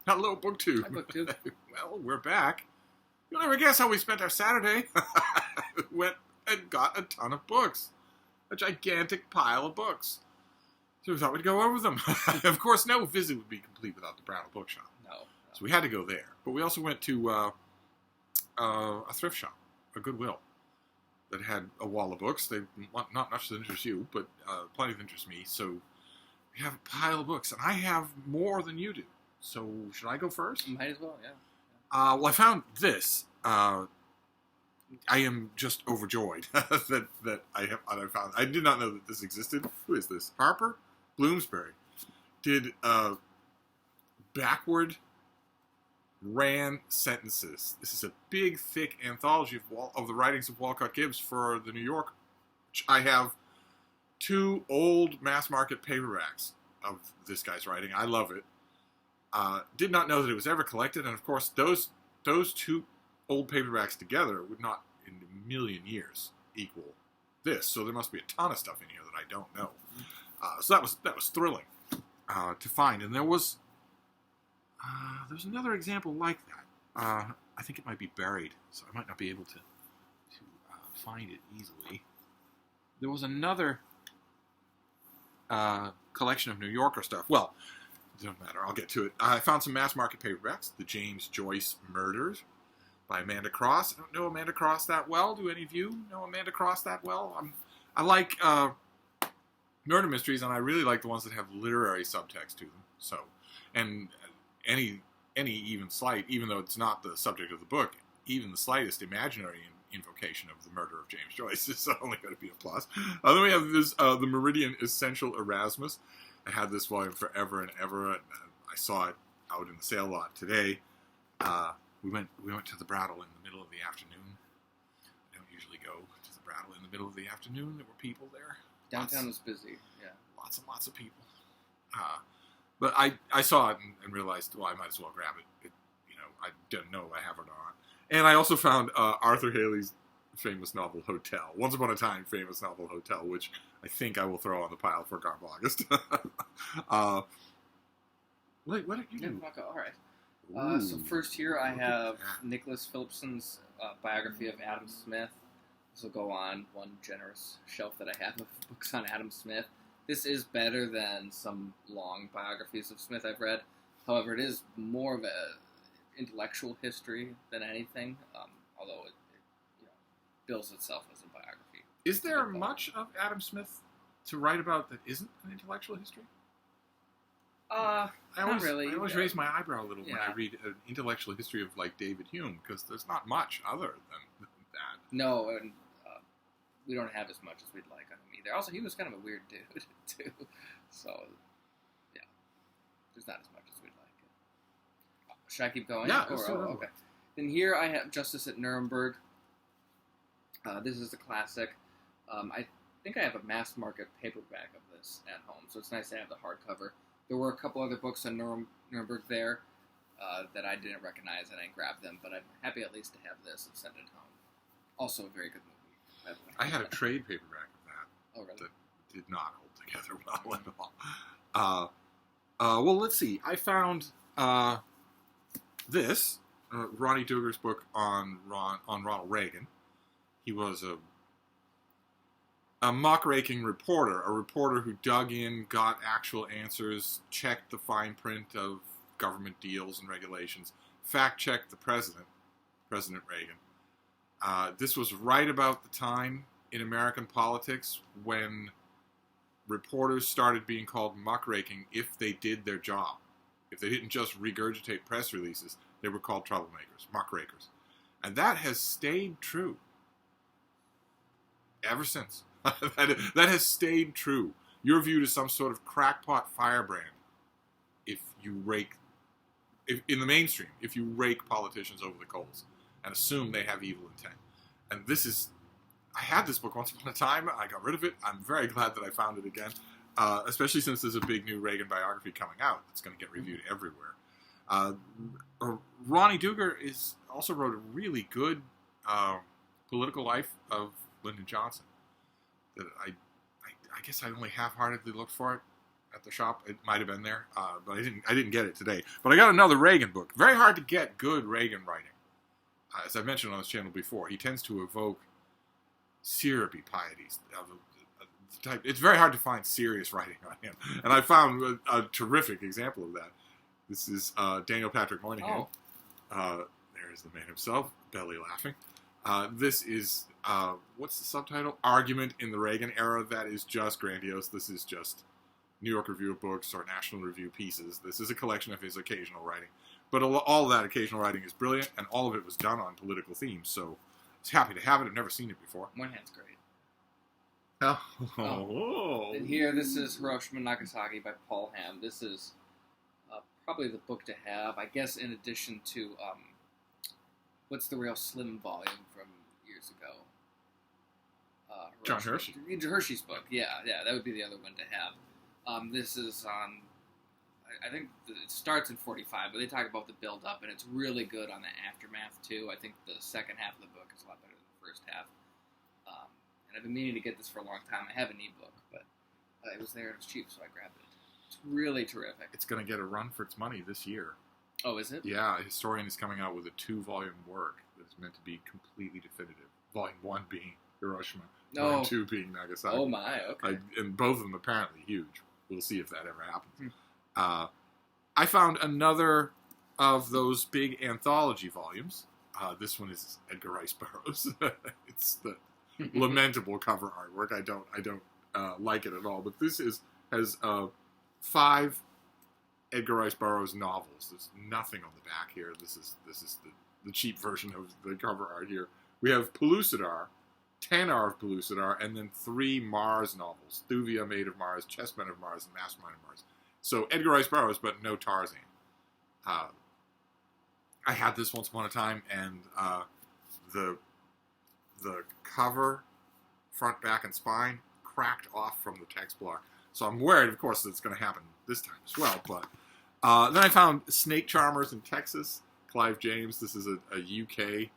Hello, BookTube. Hi, BookTube. Well, we're back. You'll never guess how we spent our Saturday. Went and got a ton of books. A gigantic pile of books. So we thought we'd go over them. Of course, no visit would be complete without the Brown Bookshop. No. So we had to go there. But we also went to a thrift shop, a Goodwill, that had a wall of books. They not much that interests you, but plenty that interests me. So we have a pile of books, and I have more than you do. So should I go first? Might as well, yeah. Well, I found this. I am just overjoyed that I found. I did not know that this existed. Who is this? Harper Bloomsbury did backward ran sentences. This is a big, thick anthology of the writings of Walcott Gibbs for the New York. Which I have 2 old mass market paperbacks of this guy's writing. I love it. Did not know that it was ever collected, and of course, those 2 old paperbacks together would not, in a million years, equal this. So there must be a ton of stuff in here that I don't know. So that was thrilling to find, and there's another example like that. I think it might be buried, so I might not be able to find it easily. There was another collection of New Yorker stuff. Well, it doesn't matter. I'll get to it. I found some mass market paperbacks. The James Joyce Murders by Amanda Cross. I don't know Amanda Cross that well. Do any of you know Amanda Cross that well? I like murder mysteries, and I really like the ones that have literary subtext to them. So, and any even slight, even though it's not the subject of the book, even the slightest imaginary invocation of the murder of James Joyce is only going to be a plus. Then we have this, the Meridian Essential Erasmus. I had this volume forever and ever, and I saw it out in the sale lot today. We went to the Brattle in the middle of the afternoon. I don't usually go to the Brattle in the middle of the afternoon. There were people there. Downtown was busy, yeah. Lots and lots of people. But I saw it and realized, well, I might as well grab it. I don't know if I have it or not. And I also found Arthur Haley's famous novel Hotel. Once Upon a Time famous novel Hotel, which I think I will throw on the pile for Garb August. What did you do? All right. So first here I have Nicholas Phillipson's biography of Adam Smith. This will go on one generous shelf that I have of books on Adam Smith. This is better than some long biographies of Smith I've read. However, it is more of a intellectual history than anything, although it bills itself as a biography. Is there much of Adam Smith to write about that isn't an intellectual history? Not really. I always raise my eyebrow a little when I read an intellectual history of, like, David Hume, because there's not much other than that. No, and we don't have as much as we'd like on him either. Also, he was kind of a weird dude, too. So, yeah. There's not as much as we'd like. Should I keep going? Yeah, okay. Then here I have Justice at Nuremberg. This is a classic. I think I have a mass market paperback of this at home, so it's nice to have the hardcover. There were a couple other books on Nuremberg there that I didn't recognize, and I grabbed them, but I'm happy at least to have this and send it home. Also a very good movie, by the way. I had a trade paperback of that. Oh, really? That did not hold together well at all. Well, let's see. I found this, Ronnie Duger's book on Ronald Reagan. He was a muckraking reporter, a reporter who dug in, got actual answers, checked the fine print of government deals and regulations, fact-checked the President Reagan. This was right about the time in American politics when reporters started being called muckraking if they did their job. If they didn't just regurgitate press releases, they were called troublemakers, muckrakers. And that has stayed true ever since. that has stayed true. You're viewed as some sort of crackpot firebrand if in the mainstream, if you rake politicians over the coals and assume they have evil intent. And I had this book once upon a time. I got rid of it. I'm very glad that I found it again, especially since there's a big new Reagan biography coming out that's going to get reviewed everywhere. Ronnie Duger also wrote a really good political life of Lyndon Johnson. That I guess I only half-heartedly looked for it. at the shop. It might have been there, but I didn't get it today. But I got another Reagan book. Very hard to get good Reagan writing. As I've mentioned on this channel before, he tends to evoke syrupy pieties of the type. It's very hard to find serious writing on him, and I found a terrific example of that. This is Daniel Patrick Moynihan. There's the man himself, belly laughing. This is what's the subtitle? Argument in the Reagan Era. That is just grandiose. This is just New York Review of Books or National Review pieces. This is a collection of his occasional writing. But all of that occasional writing is brilliant, and all of it was done on political themes, so I was happy to have it. I've never seen it before. Moynihan's great. Oh. And here, this is Hiroshima Nagasaki by Paul Hamm. This is probably the book to have, I guess, in addition to, what's the real slim volume from years ago? John Hershey. Hershey's book, yeah, that would be the other one to have. This is on... I think it starts in 45, but they talk about the build-up, and it's really good on the aftermath, too. I think the second half of the book is a lot better than the first half. And I've been meaning to get this for a long time. I have an ebook, but it was there and it was cheap, so I grabbed it. It's really terrific. It's going to get a run for its money this year. Oh, is it? Yeah, a historian is coming out with a 2-volume work that's meant to be completely definitive. Volume 1 being Hiroshima, Volume 2 being Nagasaki. Oh, my, okay. And both of them apparently huge. We'll see if that ever happens. I found another of those big anthology volumes. This one is Edgar Rice Burroughs. It's the lamentable cover artwork. I don't like it at all. But this has 5 Edgar Rice Burroughs novels. There's nothing on the back here. This is the cheap version of the cover art here. We have Pellucidar, 10 of Pellucidar, and then 3 Mars novels: Thuvia, Maid of Mars, Chessmen of Mars, and Mastermind of Mars. So Edgar Rice Burroughs, but no Tarzan. I had this once upon a time, and the cover, front, back, and spine cracked off from the text block. So I'm worried, of course, that it's going to happen this time as well. But then I found Snake Charmers in Texas, Clive James. This is a UK,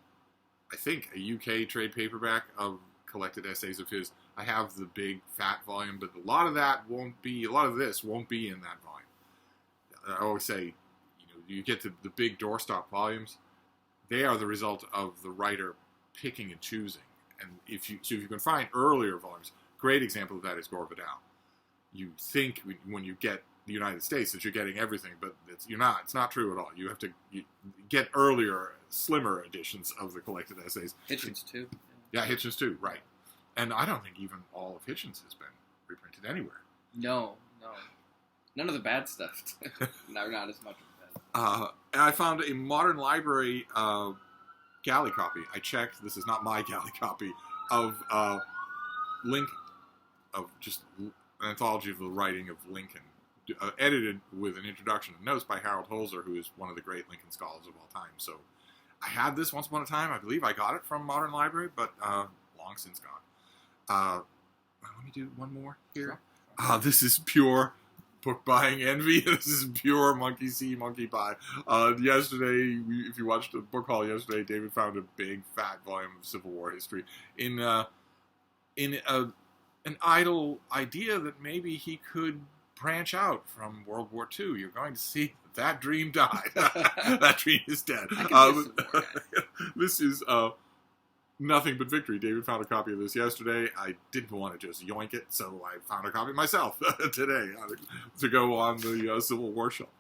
I think, a UK trade paperback of collected essays of his. I have the big fat volume, but a lot of this won't be in that volume. I always say, you get to the big doorstop volumes, they are the result of the writer picking and choosing. And if you can find earlier volumes, great example of that is Gore Vidal. You think when you get the United States that you're getting everything, but you're not. It's not true at all. You have to get earlier, slimmer editions of the collected essays. Hitchens too. Yeah, Hitchens too, right. And I don't think even all of Hitchens has been reprinted anywhere. No. None of the bad stuff. No, not as much of that. And I found a Modern Library galley copy. I checked. This is not my galley copy of Lincoln, of just an anthology of the writing of Lincoln, edited with an introduction and notes by Harold Holzer, who is one of the great Lincoln scholars of all time. So I had this once upon a time. I believe I got it from Modern Library, but long since gone. Let me do one more here. This is pure book buying envy. This is pure monkey see, monkey buy. Yesterday, if you watched the book haul yesterday, David found a big fat volume of Civil War history in an idle idea that maybe he could branch out from World War II. You're going to see that dream died. That dream is dead. This is Nothing But Victory. David found a copy of this yesterday. I didn't want to just yoink it, so I found a copy myself today to go on the Civil War shelf.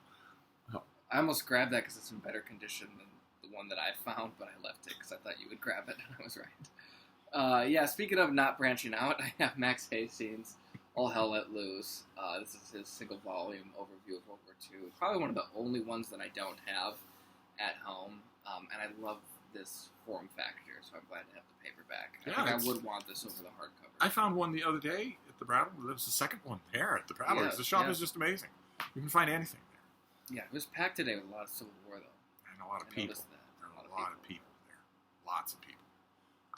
I almost grabbed that because it's in better condition than the one that I found, but I left it because I thought you would grab it, and I was right. Speaking of not branching out, I have Max Hastings' All Hell Let Loose. This is his single-volume overview of World War II. Probably one of the only ones that I don't have at home, and I love this form factor, so I'm glad to have the paperback. I would want this over the hardcover. I found one the other day at the Brattle. There was the second one there at the Brattlers. Yeah, the shop is just amazing. You can find anything there. Yeah, it was packed today with a lot of Civil War, though. And a lot of people. There are a lot of people there. Lots of people.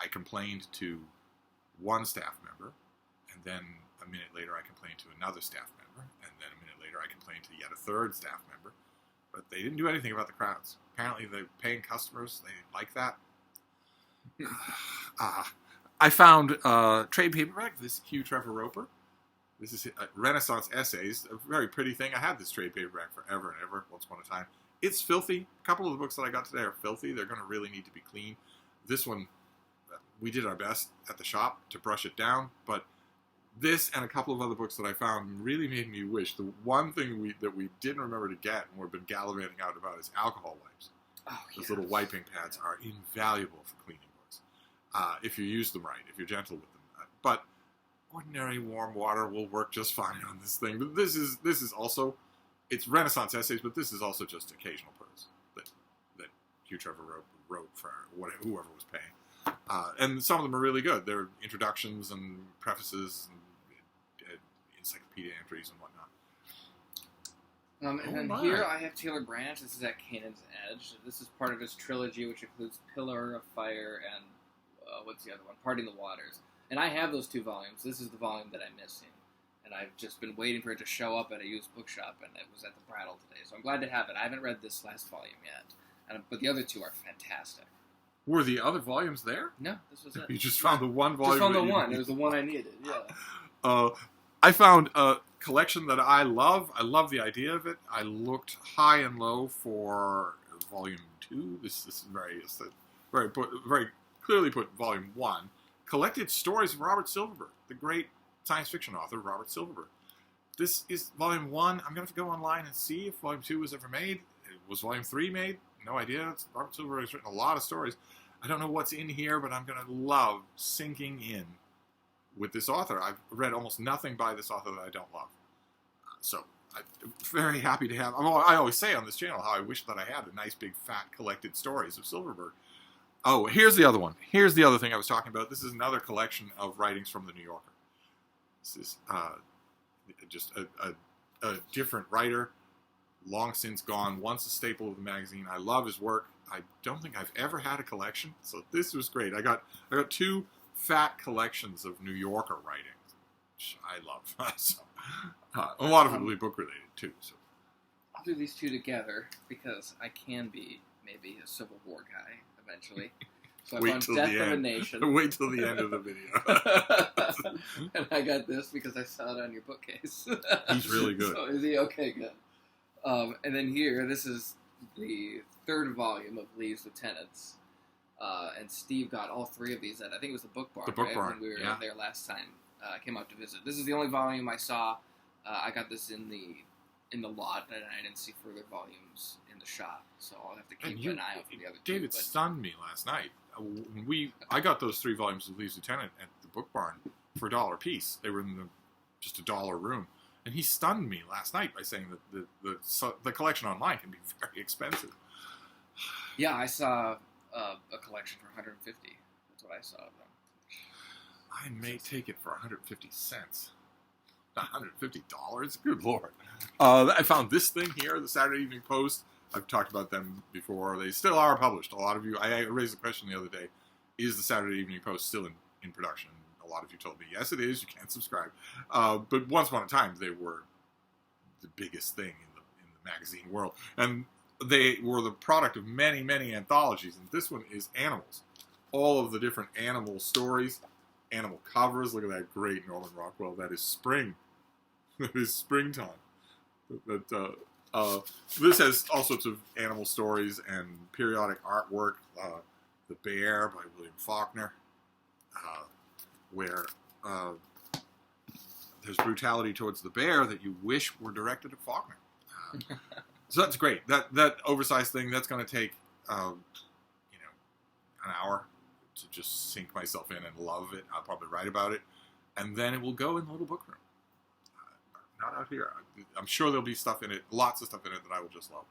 I complained to one staff member, and then a minute later I complained to another staff member, and then a minute later I complained to yet a third staff member. But they didn't do anything about the crowds. Apparently, the paying customers, they like that. I found trade paperback, this Hugh Trevor Roper. This is Renaissance Essays, a very pretty thing. I had this trade paperback forever and ever, once upon a time. It's filthy. A couple of the books that I got today are filthy. They're going to really need to be clean. This one, we did our best at the shop to brush it down, but this and a couple of other books that I found really made me wish. The one thing that we didn't remember to get and we've been gallivanting out about is alcohol wipes. Oh, Those little wiping pads are invaluable for cleaning books if you use them right, if you're gentle with them. But ordinary warm water will work just fine on this thing. But this is also, it's Renaissance Essays, but this is also just occasional prose that Hugh Trevor wrote for whoever was paying. And some of them are really good. They're introductions and prefaces and encyclopedia entries and whatnot. And then here I have Taylor Branch. This is at Canaan's Edge. This is part of his trilogy, which includes Pillar of Fire and what's the other one? Parting the Waters. And I have those 2 volumes. This is the volume that I'm missing. And I've just been waiting for it to show up at a used bookshop, and it was at the Brattle today. So I'm glad to have it. I haven't read this last volume yet, but the other 2 are fantastic. Were the other volumes there? No, this was it. You just found the one volume? Just found the one. It was the one I needed, yeah. I found a collection that I love. I love the idea of it. I looked high and low for volume 2. This is very clearly put volume 1. Collected Stories of Robert Silverberg, the great science fiction author Robert Silverberg. This is volume 1. I'm going to have to go online and see if volume 2 was ever made. Was volume 3 made? No idea. Robert Silverberg has written a lot of stories. I don't know what's in here, but I'm going to love sinking in with this author. I've read almost nothing by this author that I don't love. So I'm very happy to have... I always say on this channel how I wish that I had a nice big fat collected stories of Silverberg. Oh, here's the other one. Here's the other thing I was talking about. This is another collection of writings from the New Yorker. This is just a different writer, long since gone, once a staple of the magazine. I love his work. I don't think I've ever had a collection, so this was great. I got 2 fat collections of New Yorker writings, which I love. So, a lot of it will be book related too. So I'll do these 2 together because I can be maybe a Civil War guy eventually. So I found Death of a Nation. Wait till the end of the video. And I got this because I saw it on your bookcase. He's really good. So is he? Okay, good. And then here, this is the 3rd volume of Lee's Lieutenants. And Steve got all 3 of these at, I think it was the Book Barn. The Book Barn, when we were there last time. I came out to visit. This is the only volume I saw. I got this in the lot, and I didn't see further volumes in the shop. So I'll have to keep an eye out for the other 2. David stunned me last night. I got those 3 volumes of Lee's Lieutenant at the Book Barn for $1 a piece. They were in just a $1 room. And he stunned me last night by saying that the collection online can be very expensive. Yeah, I saw a collection for $150. That's what I saw of them. I may take it for 150 cents. Not $150. Good Lord. I found this thing here, the Saturday Evening Post. I've talked about them before. They still are published. A lot of you, I raised the question the other day, is the Saturday Evening Post still in production? A lot of you told me, yes, it is. You can't subscribe. But once upon a time, they were the biggest thing in the magazine world. And they were the product of many, many anthologies. And this one is animals. All of the different animal stories, animal covers. Look at that great Norman Rockwell. That is spring. That is springtime. This has all sorts of animal stories and periodic artwork. The Bear by William Faulkner. Where there's brutality towards the bear that you wish were directed at Faulkner. So that's great. That oversized thing, that's going to take, an hour to just sink myself in and love it. I'll probably write about it. And then it will go in the little book room. Not out here. I'm sure there'll be stuff in it, lots of stuff in it that I will just love.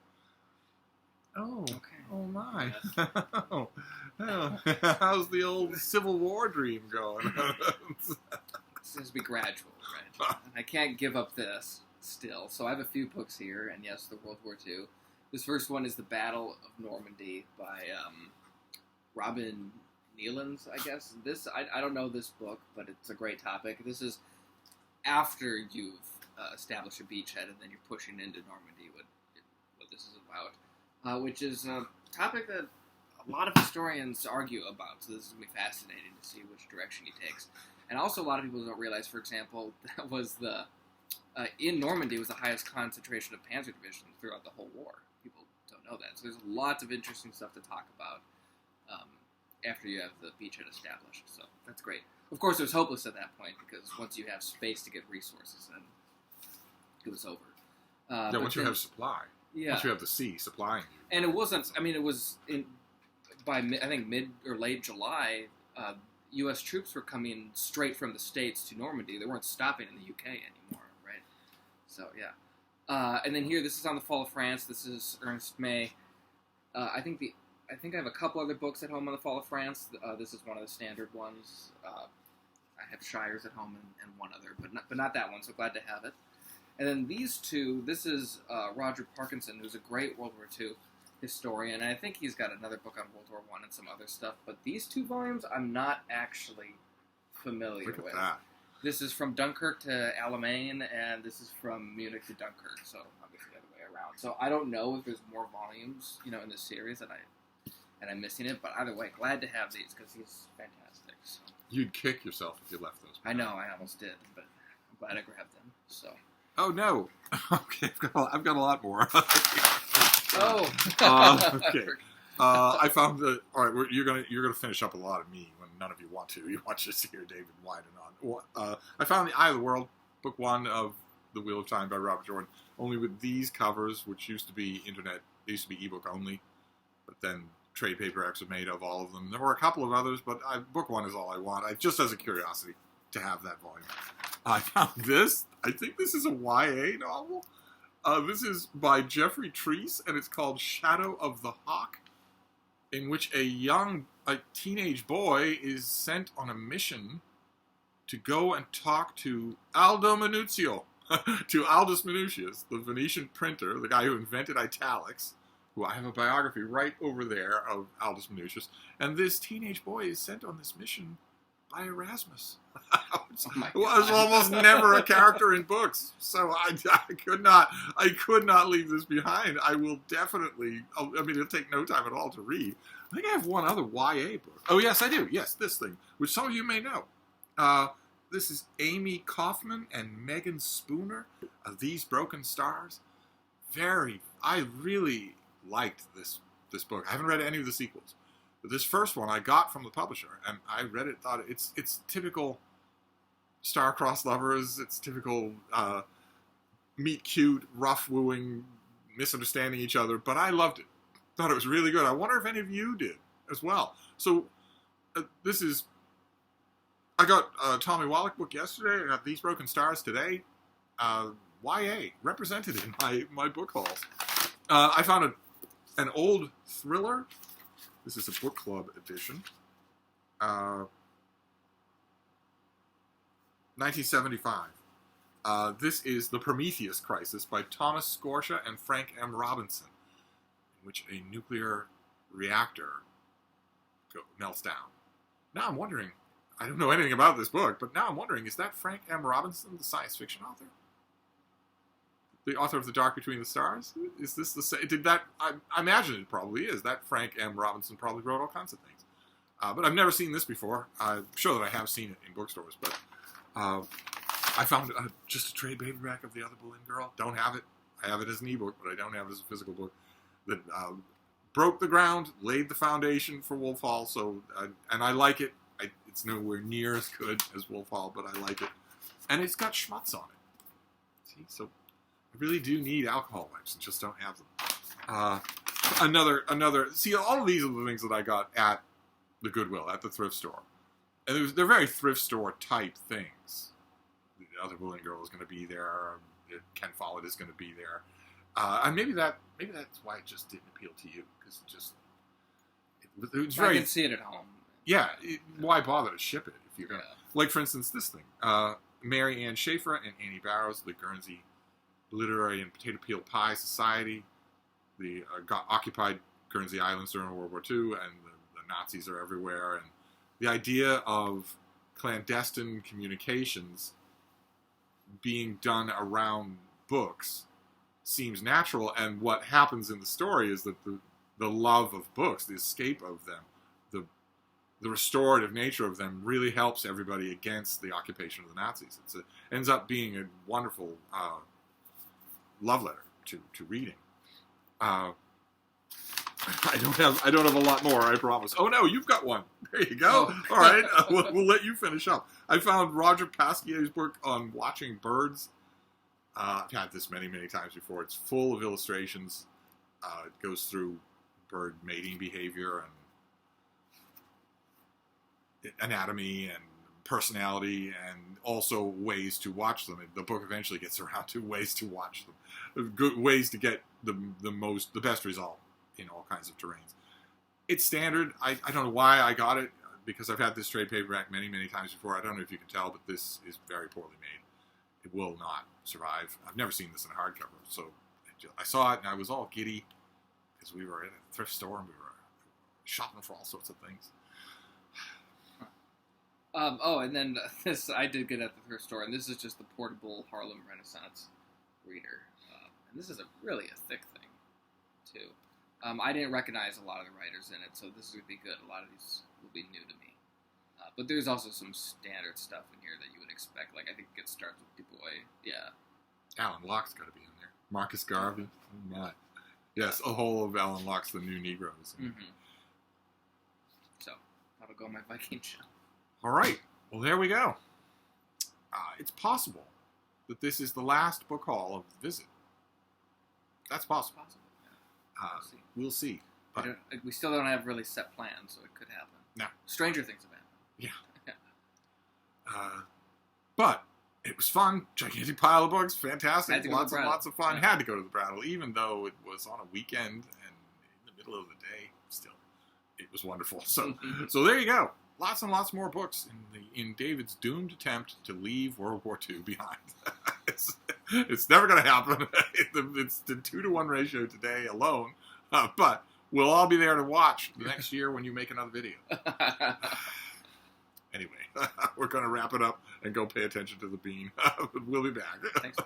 Oh, okay. Oh my. How's the old Civil War dream going? This has to be gradual, right? I can't give up this still. So I have a few books here, and yes, the World War II. This first one is The Battle of Normandy by Robin Nealons, I guess. I don't know this book, but it's a great topic. This is after you've established a beachhead, and then you're pushing into Normandy, what this is about. Which is a topic that a lot of historians argue about, so this is going to be fascinating to see which direction he takes. And also, a lot of people don't realize, for example, that was in Normandy was the highest concentration of panzer divisions throughout the whole war. People don't know that. So there's lots of interesting stuff to talk about after you have the beachhead established. So that's great. Of course, it was hopeless at that point because once you have space to get resources, then it was over. Once you have supply. Yeah. Once you have the sea supplying you. And it wasn't, I mean, it was by I think mid or late July, U.S. troops were coming straight from the States to Normandy. They weren't stopping in the UK anymore, right? So, yeah. And then here, this is on the fall of France. This is Ernest May. I think I have a couple other books at home on the fall of France. This is one of the standard ones. I have Shires at home and one other, but not that one, so glad to have it. And then these two, this is Roger Parkinson, who's a great World War II historian, and I think he's got another book on World War I and some other stuff, but these two volumes I'm not actually familiar with. Look at that. This is from Dunkirk to Alamein, and this is from Munich to Dunkirk, so obviously the other way around. So I don't know if there's more volumes, in this series, and I'm missing it, but either way, glad to have these, because he's fantastic. So. You'd kick yourself if you left those. I know, I almost did, but I'm glad I grabbed them, so... Oh no! Okay, I've got a lot more. Okay. I found that. All right, you're gonna finish up a lot of me when none of you want to. You want just to hear David whine on. I found the Eye of the World, book 1 of The Wheel of Time by Robert Jordan. Only with these covers, which used to be internet. They used to be ebook only, but then trade paperbacks were made of all of them. There were a couple of others, but book 1 is all I want. Just as a curiosity to have that volume. I found this. I think this is a YA novel. This is by Jeffrey Treese, and it's called Shadow of the Hawk, in which a teenage boy is sent on a mission to go and talk to Aldo Manuzio, to Aldus Manutius, the Venetian printer, the guy who invented italics, who I have a biography right over there of Aldus Manutius, and this teenage boy is sent on this mission by Erasmus. Was almost never a character in books, so I could not leave this behind. I will definitely. It'll take no time at all to read. I think I have one other YA book. Oh yes, I do. Yes, this thing, which some of you may know. This is Amy Kaufman and Megan Spooner of These Broken Stars. I really liked this book. I haven't read any of the sequels. This first one I got from the publisher, and I read it, thought it's typical star-crossed lovers, it's typical meet-cute, rough-wooing, misunderstanding each other, but I loved it. Thought it was really good. I wonder if any of you did as well. So, I got a Tommy Wallach book yesterday, I got These Broken Stars today, YA, represented in my book hauls. I found an old thriller. This is a book club edition. 1975. This is The Prometheus Crisis by Thomas Scotia and Frank M. Robinson, in which a nuclear reactor melts down. Now I'm wondering, I don't know anything about this book, but now I'm wondering, is that Frank M. Robinson, the science fiction author? The author of The Dark Between the Stars? Is this the same? I imagine it probably is. That Frank M. Robinson probably wrote all kinds of things. But I've never seen this before. I'm sure that I have seen it in bookstores, but I found just a trade paperback of The Other Boleyn Girl. Don't have it. I have it as an ebook, but I don't have it as a physical book. That broke the ground, laid the foundation for Wolf Hall, and I like it. It's nowhere near as good as Wolf Hall, but I like it. And it's got schmutz on it. See, so I really do need alcohol wipes and just don't have them. Another. See, all of these are the things that I got at the Goodwill, at the thrift store. And they're very thrift store type things. The Other Boleyn Girl is going to be there. Ken Follett is going to be there. And maybe that's why it just didn't appeal to you, because it was very. I can see it at home. Yeah, why bother to ship it if you're going to? Like, for instance, this thing. Mary Ann Schaefer and Annie Barrows, the Guernsey Literary and Potato Peel Pie Society. The occupied Guernsey Islands during World War II, and the Nazis are everywhere. And the idea of clandestine communications being done around books seems natural, and what happens in the story is that the love of books, the escape of them, the restorative nature of them really helps everybody against the occupation of the Nazis. Ends up being a wonderful love letter to reading. I don't have a lot more, I promise. Oh no, you've got one. There you go. Oh. All right, we'll let you finish up. I found Roger Pasquier's book on watching birds. I've had this many times before. It's full of illustrations. It goes through bird mating behavior and anatomy and personality, and also ways to watch them. The book eventually gets around to ways to watch them, good ways to get the best result in all kinds of terrains. It's standard. I don't know why I got it, because I've had this trade paperback many times before. I don't know if you can tell, but this is very poorly made. It will not survive. I've never seen this in a hardcover, so I saw it and I was all giddy because we were at a thrift store and we were shopping for all sorts of things. And then this I did get at the thrift store, and this is just the portable Harlem Renaissance reader. And this is really a thick thing, too. I didn't recognize a lot of the writers in it, so this is going to be good. A lot of these will be new to me. But there's also some standard stuff in here that you would expect. Like, I think it starts with Du Bois. Yeah. Alan Locke's got to be in there. Marcus Garvey. Oh, my. Yes, a whole of Alan Locke's The New Negroes. Mm-hmm. So, that'll go on my Viking shelf. All right. Well, there we go. It's possible that this is the last book haul of the visit. That's possible. Yeah. We'll see. But We still don't have really set plans, so it could happen. No. Stranger things have happened. Yeah. But it was fun. Gigantic pile of books. Fantastic. Lots of fun. Yeah. Had to go to the Brattle, even though it was on a weekend and in the middle of the day. Still, it was wonderful. So there you go. Lots and lots more books in David's doomed attempt to leave World War II behind. It's never going to happen. It's the 2-to-1 ratio today alone. But we'll all be there to watch next year when you make another video. Anyway, we're going to wrap it up and go pay attention to the bean. We'll be back. Thanks,